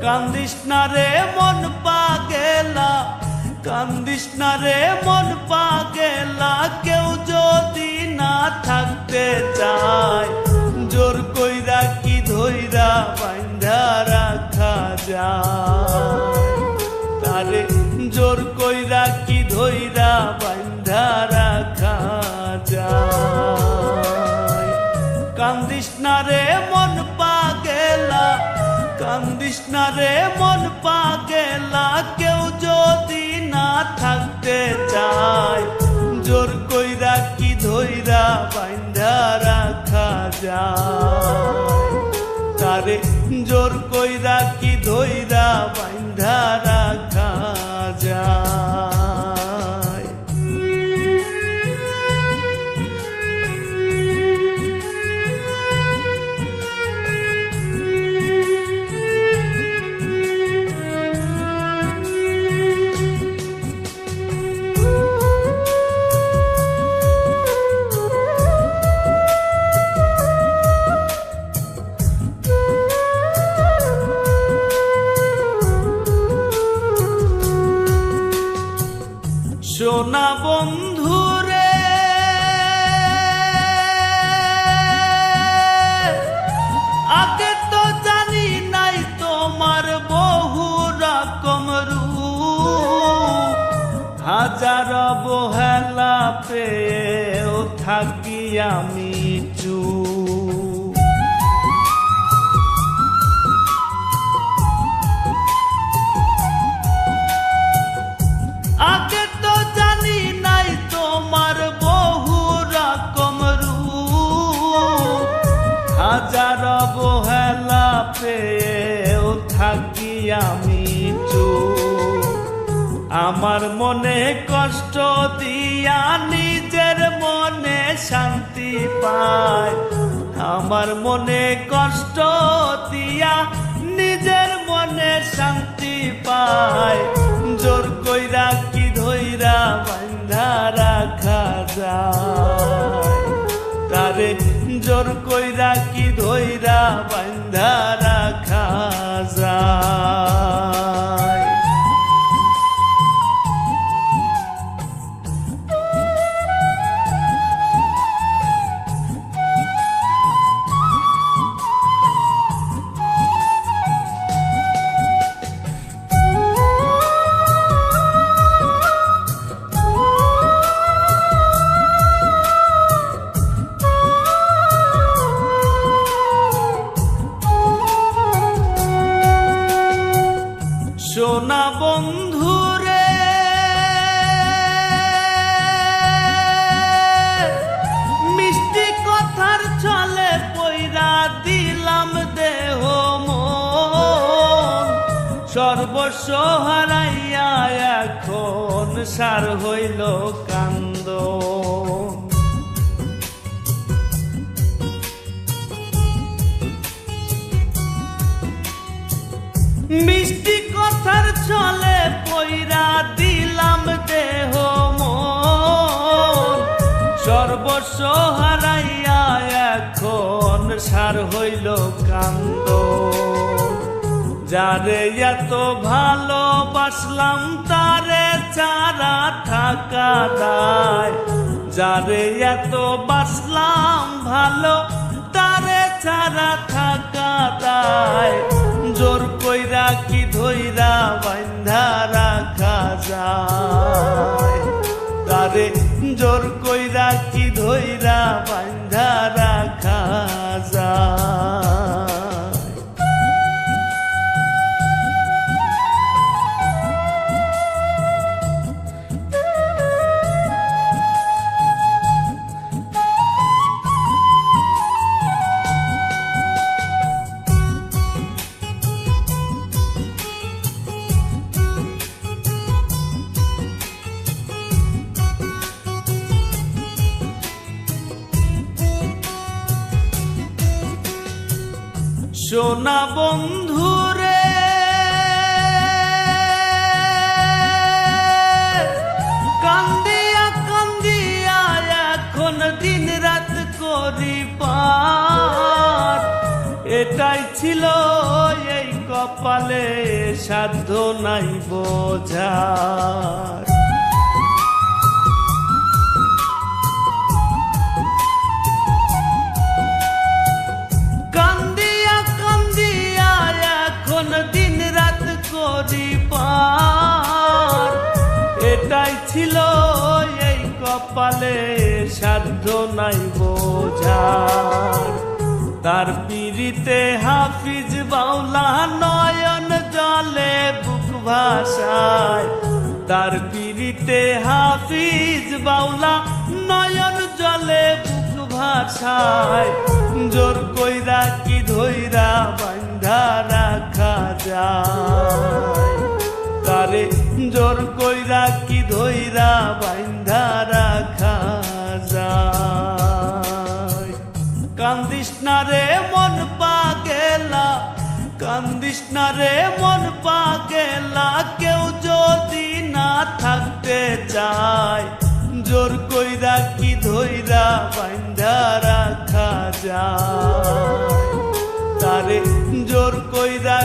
কান্দিস না রে মন পাগেলা, কান্দিস না রে মন পাগেলা। কেউ যদি না থাকতে চায়, জোর কইরা কি ধইরা বাইন্ধা রাখা যায়? তারে জোর কইরা কি ধইরা বাইন্ধা রাখা যায়? কান্দিস না রে মন পাগেলা, কান্দিস না রে মন পাগেলা। কেউ যদি না থাকতে চায়, জোর কইরা কি ধইরা বাইন্ধা রাখা যায়? তারে জোর কইরা কি ধইরা বাইন্ধা রাখা যায়? সোনা বন্ধুরে আগে তো জানি নাই তোমার বহু রকম রূপ। হাজার অবহেলা পেয়েও থাকি আমি চুপ। আগে তো জানি নাই তোমার বহু রকম রূপ। হাজার অবহেলা পেয়েও থাকি আমি চুপ। আমার মনে কষ্ট দিয়া নিজের মনে শান্তি পায়। আমার মনে কষ্ট দিয়া নিজের মনে শান্তি পায়। জোর কইরা কি ধইরা বাইন্ধা রাখা যায়? তারে জোর কইরা কি ধইরা বাইন্ধা রাখা যায়? সোনা বন্ধুরে মিষ্টি কথার ছলে পইরা দিলাম দেহ মন। সর্বস্ব হারাইয়া এখন সার হইল কান্দন। মিষ্টি কথার ছলে পইরা দিলাম দেহ মন। সর্বস্ব হারাইয়া এখন সার হইল কান্দন। যারে এত ভালোবাসলাম তারে ছাড়া থাকা দায়। যারে এত বাসলাম ভালো তারে ছাড়া থাকা দায়। জোর কইরা কি ধইরা বাইন্ধা রাখা যায়? তারে জোর কইরা কি ধইরা বাইন্ধা রাখা যায়? সোনা বন্ধুরে কান্দিয়া কান্দিয়া এখন দিন রাত করি পার। এটাই ছিল এই কপাল। কপালে সাধ্য নাই বোঝার। কান্দিয়া কান্দিয়া এখন দিন রাত করি পার, এটাই ছিল এই কপালে সাধ্য নাই বোঝার। তার পিড়িতে হাফিজ বাউলা নয়ন জলে বুক ভাসায়, তার পিড়িতে হাফিজ বাউলা নয়ন জলে বুক ভাসায়। জোর কইরা কি ধইরা বান্ধা রাখা যায়, তারে জোর কইরা কি ধইরা বান্ধা রাখা যায়। কান্দিস না রে মন পাগেলা, কান্দিস না রে মন পাগেলা, কেউ যদি না থাকতে চায় জোর কইরা কি ধইরা বান্ধা রাখা যায়, তারে জোর কইরা